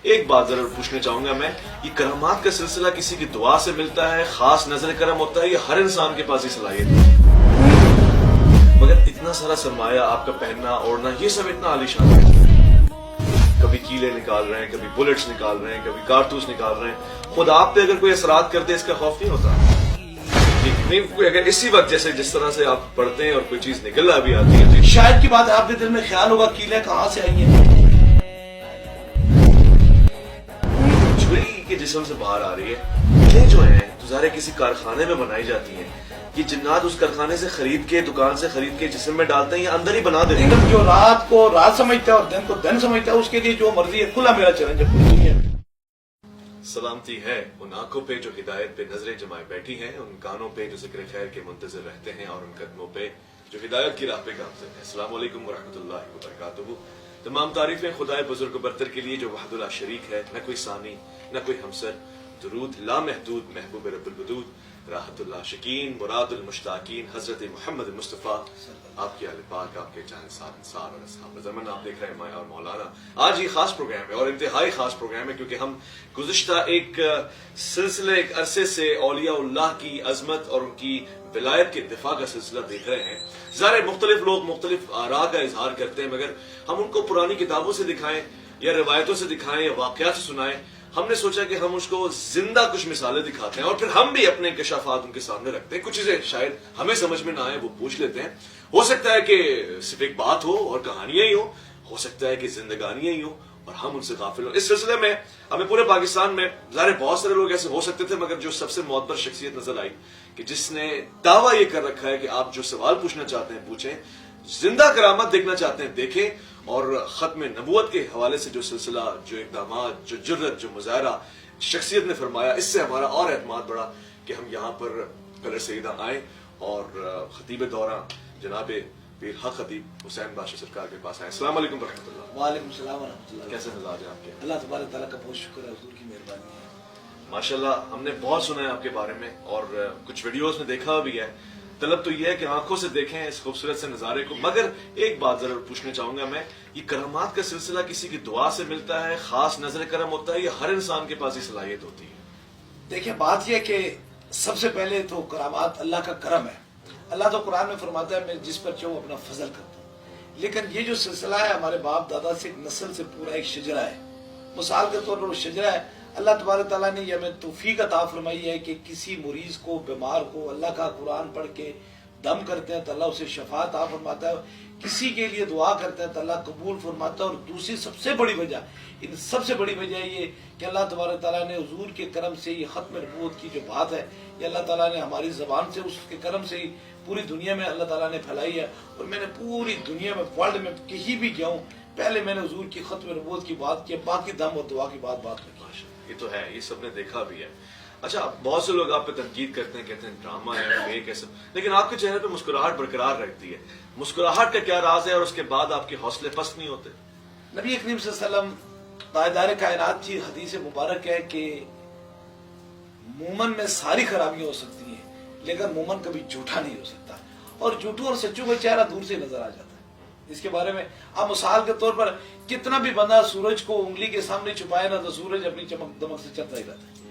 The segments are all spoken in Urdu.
ایک بات ضرور پوچھنا چاہوں گا میں، یہ کرامات کا سلسلہ کسی کی دعا سے ملتا ہے، خاص نظر کرم ہوتا ہے، یہ ہر انسان کے پاس ہی صلاحیت ہے؟ مگر اتنا سارا سرمایہ آپ کا پہننا اوڑھنا یہ سب اتنا عالیشان ہے، کبھی کیلے نکال رہے ہیں، کبھی بلٹس نکال رہے ہیں، کبھی کارتوس نکال رہے ہیں، خود آپ پہ اگر کوئی اثرات کرتے اس کا خوف نہیں ہوتا؟ اگر اسی وقت جیسے جس طرح سے آپ پڑھتے ہیں اور کوئی چیز نکلنا بھی آتی ہے، شاید کی بات ہے آپ کے دل میں خیال ہوگا کیلیں کہاں سے آئی ہیں؟ چھری کے جسم سے باہر آ رہی ہے، یہ جو ہیں تو ظاہر کسی کارخانے میں بنائی جاتی ہیں، یہ جنات اس کارخانے سے خرید کے دکان سے خرید کے جسم میں ڈالتے ہیں یا اندر ہی بنا دیتے ہیں؟ لیکن جو رات کو رات سمجھتا ہے اور دن کو دن سمجھتا ہے اس کے لیے جو مرضی ہے، کھلا میرا چیلنج ہے پوری دنیا میں۔ سلامتی ہے ان آنکھوں پہ جو ہدایت پہ نظریں جمائے بیٹھی ہیں، ان کانوں پہ جو ذکر خیر کے منتظر رہتے ہیں، اور ان قدموں پہ جو ہدایت کی راہ پہ گامزن ہیں۔ السلام علیکم ورحمۃ اللہ وبرکاتہ۔ تمام تعریفیں خدائے بزرگ و برتر کے لیے جو وحدہ لا شریک ہے، نہ کوئی ثانی نہ کوئی ہمسر، درود لامحدود محبوب رب الودود، راحت اللہ شکین مراد المشتاقین حضرت محمد مصطفیٰ، آپ کی اہل پاک، آپ کے جانسار انصار اور اصحاب رضوان۔ آپ دیکھ رہے ہیں مایا اور مولانا۔ آج یہ خاص پروگرام ہے اور انتہائی خاص پروگرام ہے کیونکہ ہم گزشتہ ایک سلسلے ایک عرصے سے اولیاء اللہ کی عظمت اور ان کی ولایت کے دفاع کا سلسلہ دیکھ رہے ہیں۔ ظاہر مختلف لوگ مختلف آراء کا اظہار کرتے ہیں، مگر ہم ان کو پرانی کتابوں سے دکھائیں یا روایتوں سے دکھائیں یا واقعات سے سنائیں، ہم نے سوچا کہ ہم اس کو زندہ کچھ مثالیں دکھاتے ہیں اور پھر ہم بھی اپنے انکشافات ان کے سامنے رکھتے ہیں۔ کچھ چیزیں شاید ہمیں سمجھ میں نہ آئے وہ پوچھ لیتے ہیں، ہو سکتا ہے کہ صرف ایک بات ہو اور کہانیاں ہی ہو سکتا ہے کہ زندگانیاں ہی ہوں اور ہم ان سے غافل ہوں۔ اس سلسلے میں ہمیں پورے پاکستان میں ظاہر بہت سارے لوگ ایسے ہو سکتے تھے، مگر جو سب سے معتبر شخصیت نظر آئی کہ جس نے دعویٰ یہ کر رکھا ہے کہ آپ جو سوال پوچھنا چاہتے ہیں پوچھیں، زندہ کرامت دیکھنا چاہتے ہیں دیکھیں، اور ختم نبوت کے حوالے سے جو سلسلہ، جو اقدامات، جو جرت، جو مظاہرہ شخصیت نے فرمایا، اس سے ہمارا اور اعتماد بڑھا کہ ہم یہاں پر قلعہ سیدہ آئیں اور خطیب دورہ جناب پیر حق خطیب حسین باشا سرکار کے پاس آئیں۔ السلام علیکم ورحمۃ اللہ۔ وعلیکم السلام ورحمۃ اللہ۔ کیسے مزاج ہے آپ کے؟ اللہ تبارک تعالیٰ کا بہت شکر ہے، حضور کی مہربانی ہے۔ ماشاءاللہ ہم نے بہت سنا ہے آپ کے بارے میں اور کچھ ویڈیوز میں دیکھا بھی ہے۔ طلب تو یہ ہے کہ آنکھوں سے دیکھیں اس خوبصورت سے نظارے کو، مگر ایک بات ضرور پوچھنا چاہوں گا میں، یہ کرامات کا سلسلہ کسی کی دعا سے ملتا ہے، خاص نظر کرم ہوتا ہے، یا ہر انسان کے پاس یہ صلاحیت ہوتی ہے؟ دیکھیں بات یہ کہ سب سے پہلے تو کرامات اللہ کا کرم ہے۔ اللہ تو قرآن میں فرماتا ہے میں جس پر چاہوں اپنا فضل کرتا ہوں، لیکن یہ جو سلسلہ ہے ہمارے باپ دادا سے ایک نسل سے پورا ایک شجرہ ہے۔ مثال کے طور پر وہ شجرہ ہے، اللہ تبارک تعالیٰ نے یہ ہمیں توفیق عطا فرمائی ہے کہ کسی مریض کو، بیمار کو اللہ کا قرآن پڑھ کے دم کرتے ہیں تو اللہ اسے شفا عطا فرماتا ہے، کسی کے لیے دعا کرتے ہیں تو اللہ قبول فرماتا ہے۔ اور دوسری سب سے بڑی وجہ، ان سب سے بڑی وجہ یہ کہ اللہ تبارک تعالیٰ نے حضور کے کرم سے یہ ختم نبوت کی جو بات ہے، یہ اللہ تعالیٰ نے ہماری زبان سے اس کے کرم سے ہی پوری دنیا میں اللہ تعالیٰ نے پھیلائی ہے۔ اور میں نے پوری دنیا میں ورلڈ میں کہیں بھی گیا ہوں، پہلے میں نے حضور کی ختم نبوت کی بات کی، باقی دم اور دعا کی بات نہیں کی۔ یہ تو ہے، یہ سب نے دیکھا بھی ہے۔ اچھا، بہت سے لوگ آپ پہ تنقید کرتے ہیں، کہتے ہیں ڈرامہ ہے، فیک ہے سب، لیکن آپ کے چہرے پہ مسکراہٹ برقرار رہتی ہے۔ مسکراہٹ کا کیا راز ہے اور اس کے بعد آپ کے حوصلے پست نہیں ہوتے؟ نبی کریم صلی اللہ علیہ وسلم تاجدار کائنات کی حدیث مبارک ہے کہ مومن میں ساری خرابیاں ہو سکتی ہیں لیکن مومن کبھی جھوٹا نہیں ہو سکتا، اور جھوٹوں اور سچوں کا چہرہ دور سے نظر آ جاتا ہے۔ اس کے بارے میں آپ مثال کے طور پر کتنا بھی بندہ سورج کو انگلی کے سامنے چھپائے نا تو سورج اپنی چمک دمک سے چلتا ہی رہتا ہے۔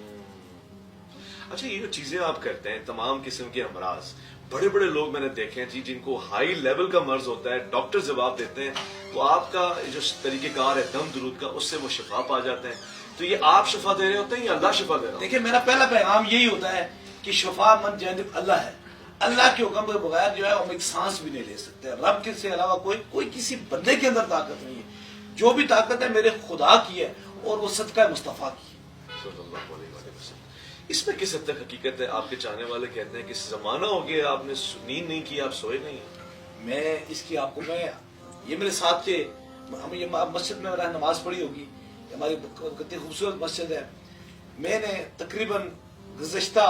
اچھا، یہ جو چیزیں آپ کرتے ہیں، تمام قسم کے امراض، بڑے بڑے لوگ میں نے دیکھے ہیں جی جن کو ہائی لیول کا مرض ہوتا ہے، ڈاکٹر جواب دیتے ہیں تو آپ کا جو طریقہ کار ہے دم درود کا، اس سے وہ شفا پا جاتے ہیں، تو یہ آپ شفا دے رہے ہوتے ہیں یا اللہ شفا دے رہا ہے؟ دیکھیں میرا پہلا پیغام یہی ہوتا ہے کہ شفا من جانب اللہ ہے، اللہ کے حکم کے بغیر جو ہے ہم ایک سانس بھی نہیں لے سکتے۔ رب کے سے علاوہ کوئی کسی بندے کے اندر طاقت نہیں ہے، جو بھی طاقت ہے میرے خدا کی ہے اور وہ صدقہ مصطفیٰ کی ہے۔ صلی اللہ علیہ وسلم۔ اس میں کس حد تک حقیقت ہے؟ آپ کے چاہنے والے کہتے ہیں کہ زمانہ ہو گیا آپ نے نیند نہیں کی، آپ سوئے نہیں۔ میں اس کی آپ کو یہ میرے ساتھ کے ہم یہ مسجد میں نماز پڑھی ہوگی، ہماری کتنی خوبصورت مسجد ہے، میں نے تقریباً گزشتہ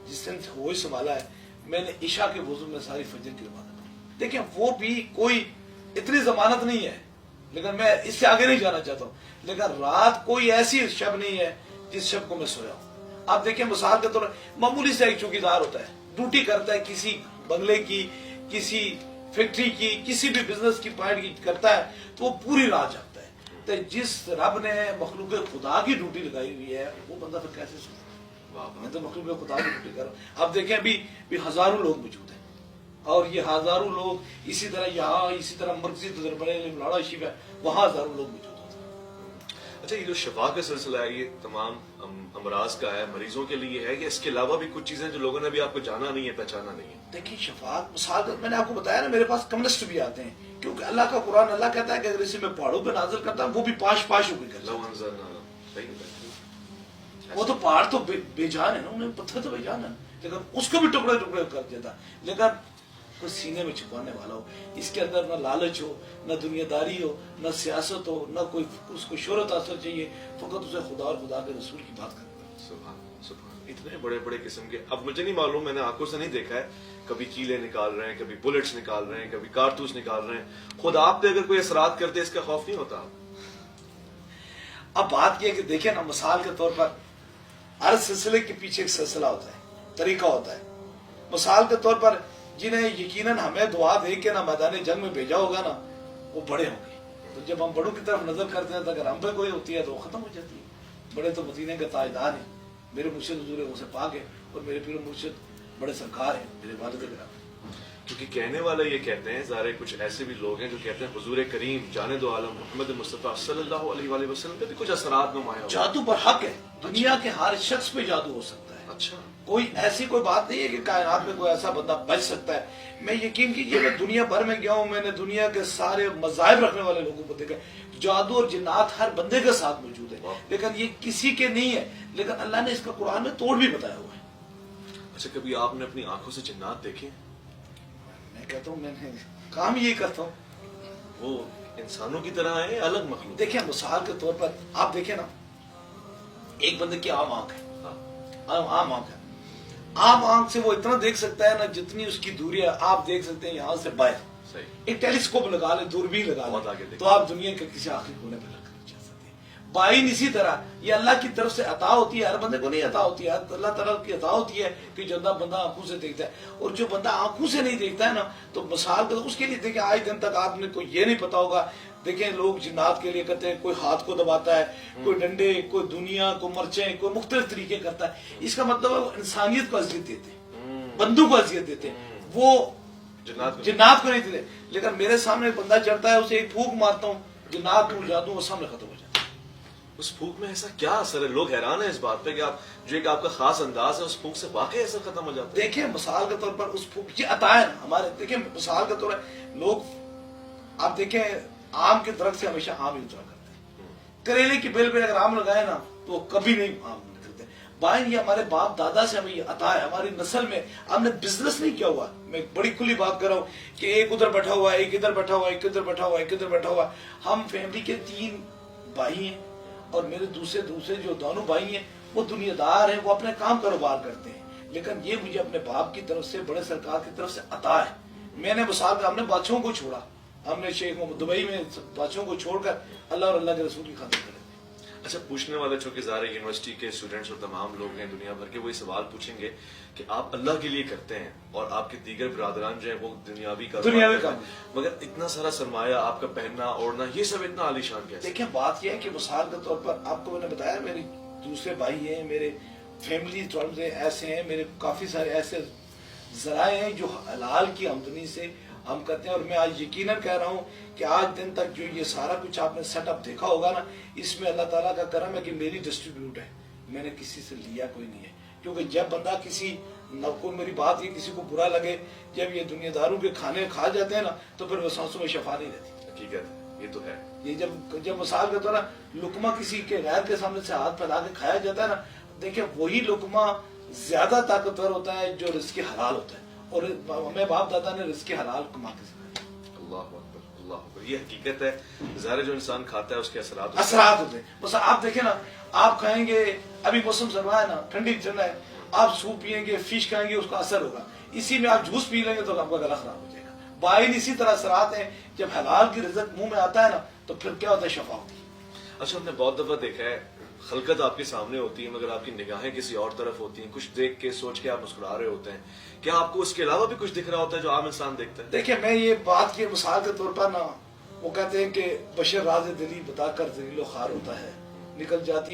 جس دن ہوش سنبھالا ہے میں نے عشاء کے وضو میں ساری فجر کی نماز پڑھی۔ دیکھیں وہ بھی کوئی اتنی ضمانت نہیں ہے، لیکن میں اس سے آگے نہیں جانا چاہتا ہوں، لیکن رات کوئی ایسی شب نہیں ہے جس شب کو میں سویا ہوں۔ آپ دیکھیں مثال کے طور پر معمولی سے ایک چوکیدار ہوتا ہے، ڈیوٹی کرتا ہے کسی بنگلے کی، کسی فیکٹری کی، کسی بھی بزنس کی پوائنٹ کی کرتا ہے تو وہ پوری رات جاگتا ہے، تو جس رب نے مخلوق خدا کی ڈیوٹی لگائی ہوئی ہے وہ بندہ پھر کیسے سوچے؟ میں تو مخلوق خدا کی ڈیوٹی کر رہا ہوں. اب دیکھیں بھی ہزاروں لوگ موجود ہیں اور یہ ہزاروں لوگ اسی طرح یہاں اسی طرح مرکزی بڑے لاڑا شیف ہے وہاں ہزاروں لوگ موجود ہوتے ہیں. اچھا یہ جو شفا کا سلسلہ ہے یہ تمام امراض کا ہے مریضوں کے لیے ہے یا اس کے علاوہ بھی کچھ چیزیں جو لوگوں نے بھی آپ کو جانا نہیں ہے پہچانا نہیں ہے؟ دیکھیے شفا مثال میں نے آپ کو بتایا نا میرے پاس کمیونسٹ بھی آتے ہیں کیونکہ اللہ کا قرآن اللہ کہتا ہے کہ اگر اسے میں پہاڑوں پہ نازل کرتا ہوں وہ بھی پاش پاش ہو کے کرتا لو انزلنا صحیح ہے. وہ تو پہاڑ تو بے جان ہے نا انہیں پتھر تو بے جان ہے لیکن اس کو بھی ٹکڑے ٹکڑے کر دیتا لیکن کوئی سینے میں چھپانے والا ہو اس کے اندر نہ لالچ ہو نہ دنیا داری ہو نہ سیاست ہو نہ کوئی اس کو شہرت حاصل چاہیے فقط اسے خدا اور خدا کے رسول کی بات کرتا. سبحان سبحان اتنے بڑے بڑے قسم کے اب مجھے نہیں معلوم میں نے آنکھوں سے نہیں دیکھا ہے کبھی کیلے نکال رہے ہیں کبھی بلٹس نکال رہے ہیں کبھی کارتوس نکال رہے ہیں خود آپ پہ اگر کوئی اثرات کرتے اس کا خوف نہیں ہوتا؟ اب بات یہ کہ دیکھیں نا مثال کے طور پر ہر سلسلے کے پیچھے ایک سلسلہ ہوتا ہے طریقہ ہوتا ہے. مثال کے طور پر جنہیں یقیناً ہمیں دعا دے کے نا میدان جنگ میں بھیجا ہوگا نا وہ بڑے ہوں گے تو جب ہم بڑوں کی طرف نظر کرتے ہیں تو اگر ہم پہ کوئی ہوتی ہے تو وہ ختم ہو جاتی ہے. بڑے تو مدینے کے تاجدار ہیں میرے مرشد حضور غوث پاک ہے اور میرے پیر مرشد بڑے سرکار ہیں میرے والد گرامی. کیونکہ کہنے والے یہ کہتے ہیں ظاہر کچھ ایسے بھی لوگ ہیں جو کہتے ہیں حضور کریم جانے دو عالم محمد مصطفیٰ صلی اللہ علیہ وآلہ وسلم پہ بھی کچھ اثرات نمایاں ہوئے. جادو برحق ہے دنیا کے ہر شخص پہ جادو ہو سکتا ہے. اچھا کوئی ایسی کوئی بات نہیں ہے کہ کائنات میں کوئی ایسا بندہ بچ سکتا ہے. میں یقین کیجیے میں دنیا بھر میں گیا ہوں میں نے دنیا کے سارے مذاہب رکھنے والے لوگوں کو دیکھا جادو اور جنات ہر بندے کے ساتھ موجود ہے لیکن یہ کسی کے نہیں ہے لیکن اللہ نے اس کا قرآن میں توڑ بھی بتایا ہوا ہے. اچھا کبھی آپ نے اپنی آنکھوں سے جنات دیکھے؟ میں کہتا ہوں میں نے کام یہی کرتا ہوں. وہ انسانوں کی طرح ہے الگ مخلوق؟ دیکھیں مثال کے طور پر آپ دیکھیں نا ایک بندے کی عام آنکھ ہے عام آنکھ ہے عام آنکھ سے وہ اتنا دیکھ سکتا ہے نا جتنی اس کی دوری ہے آپ دیکھ سکتے ہیں یہاں سے باہر. ایک ٹیلیسکوپ لگا لیں دوربین لگا لیں تو آپ دنیا کے کسی آخری کونے پہ رکھ کر جا سکتے ہیں. بائن اسی طرح یہ اللہ کی طرف سے عطا ہوتی ہے ہر بندے کو نہیں عطا ہوتی ہے اللہ تعالیٰ کی عطا ہوتی ہے کہ جو بندہ آنکھوں سے دیکھتا ہے اور جو بندہ آنکھوں سے نہیں دیکھتا ہے نا تو مثال کے اس کے لیے دیکھیں آج دن تک آپ نے کو یہ نہیں پتا ہوگا. دیکھیں لوگ جنات کے لیے کہتے ہیں کوئی ہاتھ کو دباتا ہے کوئی ڈنڈے کوئی دنیا کوئی مرچیں کوئی مختلف طریقے کرتا ہے. اس کا مطلب ہے وہ انسانیت کو اذیت دیتے بندوں کو اذیت دیتے وہ جنات کو نہیں دیتے. لیکن میرے سامنے ایک بندہ چڑھتا ہے اسے ایک پھونک مارتا ہوں جنات کو جادو وہ سامنے ختم ہو جاتا ہے. اس پھونک میں ایسا کیا اثر ہے؟ لوگ حیران ہیں اس بات پہ کہ آپ جو ایک آپ کا خاص انداز ہے اس پھونک سے واقعی اثر ختم ہو جاتا ہے. دیکھیں مثال کے طور پر اس پھونک یہ عطا ہے ہمارے. دیکھیں مثال کے طور پر لوگ آپ دیکھیں آم کے درخت سے ہمیشہ آم ہی اترا کرتے ہیں. کریلے کی بیل پہ اگر آم لگائے نا تو کبھی نہیں آم نکلتے. بائن یہ ہمارے باپ دادا سے ہمیں یہ عطا ہے ہماری نسل میں. ہم نے بزنس نہیں کیا ہوا. میں بڑی کھلی بات کر رہا ہوں کہ ایک ادھر بیٹھا ہوا ہے ایک ادھر بیٹھا ہوا ہے ایک ادھر بیٹھا ہوا ہے ایک ادھر بیٹھا ہوا ہے. ہم فیملی کے 3 بھائی ہیں اور میرے دوسرے جو دونوں بھائی ہیں وہ دنیا دار ہیں وہ اپنے کام کاروبار کرتے ہیں. لیکن یہ مجھے اپنے باپ کی طرف سے بڑے سرکار کی طرف سے عطا ہے. میں نے مثال کا ہم نے بادشاہوں کو چھوڑا ہم نے شیخ محمد دبئی میں بادشاہوں کو چھوڑ کر اللہ اور اللہ کے رسول کی خاطر کرے. اچھا پوچھنے والے چونکہ ظاہر یونیورسٹی کے اسٹوڈنٹس اور تمام لوگ ہیں دنیا بھر کے وہی سوال پوچھیں گے کہ آپ اللہ کے لیے کرتے ہیں اور آپ کے دیگر برادران جو ہیں وہ دنیاوی کام مگر اتنا سارا سرمایہ آپ کا پہننا اوڑھنا یہ سب اتنا عالیشان کیسے؟ دیکھیں بات یہ ہے کہ مثال کے طور پر آپ کو میں نے بتایا میرے دوسرے بھائی ہیں میرے فیملی ایسے ہیں میرے کافی سارے ایسے ذرائع ہیں جو حلال کی آمدنی سے ہم کرتے ہیں. اور میں آج یقیناً کہہ رہا ہوں کہ آج دن تک جو یہ سارا کچھ آپ نے سیٹ اپ دیکھا ہوگا نا اس میں اللہ تعالیٰ کا کرم ہے کہ میری ڈسٹریبیوٹ ہے. میں نے کسی سے لیا کوئی نہیں ہے کیونکہ جب بندہ کسی نہ کوئی میری بات یہ کسی کو برا لگے جب یہ دنیا داروں کے کھانے کھا جاتے ہیں نا تو پھر وہ سانسوں میں شفا نہیں رہتی. حقیقت یہ تو ہے. یہ جب مثال کے طور پر لقمہ کسی کے غیر کے سامنے سے ہاتھ پھیلا کے کھایا جاتا ہے نا دیکھیں وہی لقمہ زیادہ طاقتور ہوتا ہے جو رزق حلال ہوتا ہے اور ہمیں باپ دادا نے رزق حلال کما کے سکھایا. اللہ اکبر اللہ اکبر. یہ حقیقت ہے. ظاہر جو انسان کھاتا ہے اس کے اثرات ہوتے ہیں. بس آپ دیکھیں نا آپ کھائیں گے ابھی موسم سرما ہے نا ٹھنڈی چل رہا ہے آپ سوپ پیئیں گے فش کھائیں گے اس کا اثر ہوگا. اسی میں آپ جوس پی لیں گے تو آپ کا گلا خراب ہو جائے گا. بائن اسی طرح اثرات ہیں. جب حلال کی رزق منہ میں آتا ہے نا تو پھر کیا ہوتا ہے شفا ہوتی ہے. اچھا ہم نے بہت دفعہ دیکھا ہے خلقت آپ کے سامنے ہوتی ہے مگر آپ کی نگاہیں کسی اور طرف ہوتی ہیں. کچھ دیکھ کے سوچ کے آپ مسکرا رہے ہوتے ہیں. کیا آپ کو اس کے علاوہ بھی کچھ دکھ رہا ہوتا ہے جو عام انسان دیکھتا ہے؟ دیکھیں میں یہ بات کی مثال کے طور پر نا وہ کہتے ہیں کہ بشر راز دلی بتا کر ذلیل و خوار ہوتا ہے، نکل جاتی